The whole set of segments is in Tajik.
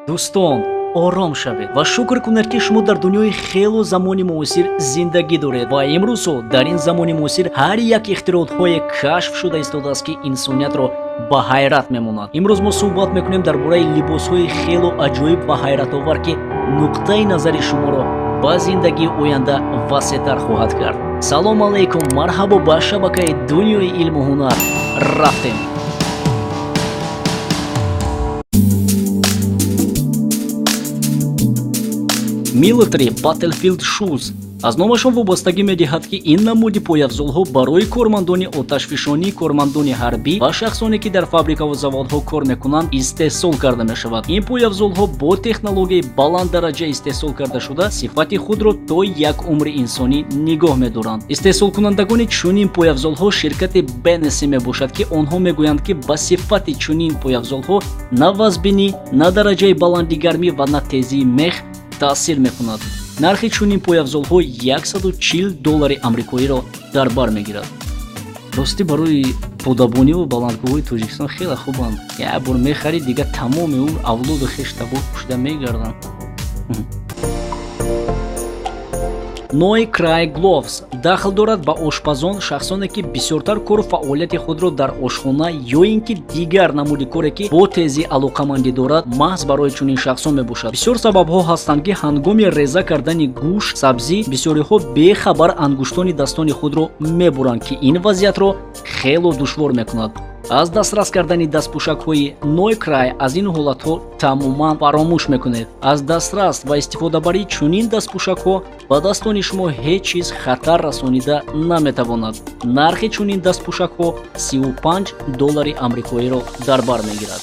дӯстон, ором шавед ва шукр кунед ки шумо дар дунёи хелу замони муосир зиндагӣ доред ва имрӯзҳо дар ин замони муосир ҳар як ихтироъотҳое кашф шуда истодааст ки инсониятро ба ҳайрат мемонад. Имрӯз мо суҳбат мекунем дар бораи либосҳои хелу аҷоиб ва ҳайратовар ки нуқтаи назари шуморо ба зиндагии оянда васеътар хоҳад кард. Салом алайкум, марҳабо ба шабакаи дунёи илму ҳунар. Рафтем. Military Battlefield Shoes аз номашон вобастагӣ медиҳад ки ин намуди пояфзолҳо барои кормандони оташфишонӣ, кормандони ҳарбӣ ва шахсоне ки дар фабрикаву заводҳо кор мекунанд истеҳсол карда мешавад. Ин пояфзолҳо бо технологияи баланддараҷа истеҳсол кардашуда сифати худро то як умри инсонӣ нигоҳ медоранд. Истеҳсолкунандагони чунин пояфзолҳо ширкати BNC мебошад ки онҳо мегӯянд ки ба сифати чунин пояфзолҳо на вазбинӣ, на дараҷаи баланди гармӣ ва на тезии мех таъсир мекунад. Нархи чунин пояфзолҳо $140 амрикоиро дар бар мегирад. Ростӣ барои подабониву баландгоҳои Тоҷикистон хеле хубанд. Як бор мехарӣ, дига тамоми умр авлоду хеш табоҳ кушида мегарданд. NoiCry Gloves дахл дорад ба ошпазон, шахсоне ки бисёртар кору фаъолияти худро дар ошхона ё ин ки дигар намуди коре ки бо тезӣ алоқамандӣ дорад маҳз барои чунин шахсон мебошад. Бисёр сабабҳо ҳастанд ки ҳангоми реза кардани гӯшт, сабзӣ бисёриҳо бехабар ангуштонидастони худро мебуранд ки ин вазъиятро хело душвор мекунад. аз дастрас кардани дастпӯшакҳои NoiCry аз ин ҳолатҳо тамоман фаромӯш мекунед. аз дастрас ва истифодабарии чунин дастпӯшакҳо бадастони шумо ҳеҷ чиз хатар расонида наметавонад. нархи чунин дастпӯшакҳо $35 амрикоиро дар бар мегирад.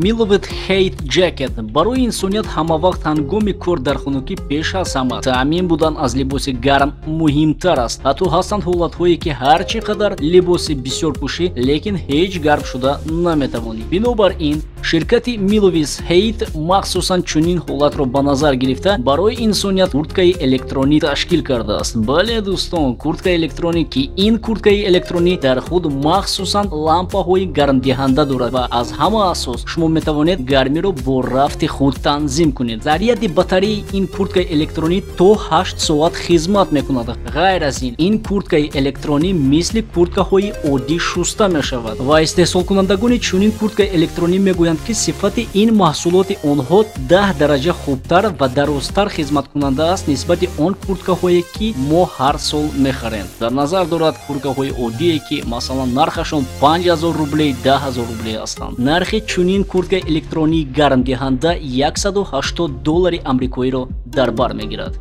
Milovit Hate Jacket барои инсоният ҳамавақт ҳангоми кор дар хунукӣ пеш аз ҳама таъмин будан аз либоси гарм муҳимтар аст. ҳатто ҳастанд ҳолатҳое ки ҳар чӣ қадар либоси бисёр пӯшӣ, лекин ҳеҷ гарм шуда наметавонӣ. бинобар ин ширкати Milovit Hate махсусан чунин ҳолатро ба назар гирифта барои инсоният курткаи электронӣ ташкил кардааст. бале дӯстон, курткаи электронӣ ки ин курткаи электронӣ дар худ махсусан лампаҳои гармдиҳанда дорад ва аз ҳама асос шумо метавонед гармиро бо рафти худ танзим кунед. заряди батареи ин курткаи электронӣ то 8 соат хизмат мекунад. ғайр аз ин, ин курткаи электронӣ мисли курткаҳои оддӣ шуста мешавад ва истеҳсолкунандагони чунин курткаи электронӣ мегӯянд ки сифати ин маҳсулоти онҳо 10 дараҷа хубтар ва дарозтар хизматкунанда аст нисбати он курткаҳое ки мо ҳар сол мехарем. дар назар дорад курткаҳои оддие ки масалан нархашон 5000 рублей, 10000 рублей ҳастанд. нархи чунин курткаи электронии гармдиҳанда $180 амрикоиро дар бар мегирад.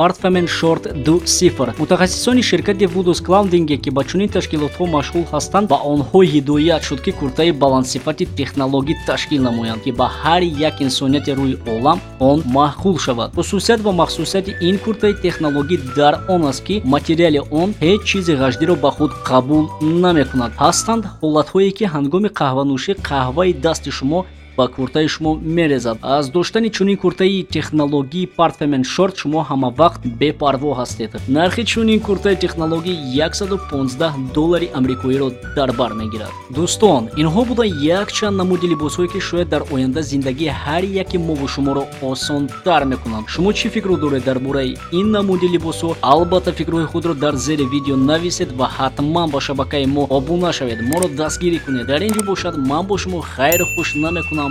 Partfemen Short 2.0 мутахассисони ширкати Voodoo Clothing ки ба чунин ташкилотҳо машғул ҳастанд ба онҳо ҳидоят шуд ки куртаи баландсифати технологӣ ташкил намоянд ки ба ҳар як инсонияти рӯи олам он маъқул шавад. хусусият ва махсусияти ин куртаи технологӣ дар он аст ки материали он ҳеҷ чизи ғаҷдиро ба худ қабул намекунад. ҳастанд ҳолатҳое ки ҳангоми қаҳванӯшӣ қаҳваи дасти шумо ба куртаи шумо мерезад. аз доштани чунин куртаи технологии Partfemen Short шумо ҳамавақт бепарво ҳастед. нархи чунин куртаи технологӣ $115 амрикоиро дар бар мегирад. дӯстон, инҳо буда якчанд намуди либосҳое ки шояд дар оянда зиндагии ҳар яки мову шуморо осонтар мекунанд. шумо чӣ фикро доред дар бораи ин намуди либосҳо? албатта фикрҳои худро дар зери видео нависед ва ҳатман ба шабакаи мо обуна шавед, моро дастгирӣ кунед. дар ин ҷо бошад ман бо шумо хайру хуш намекунам,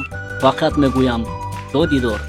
фақат мегӯям то дидор.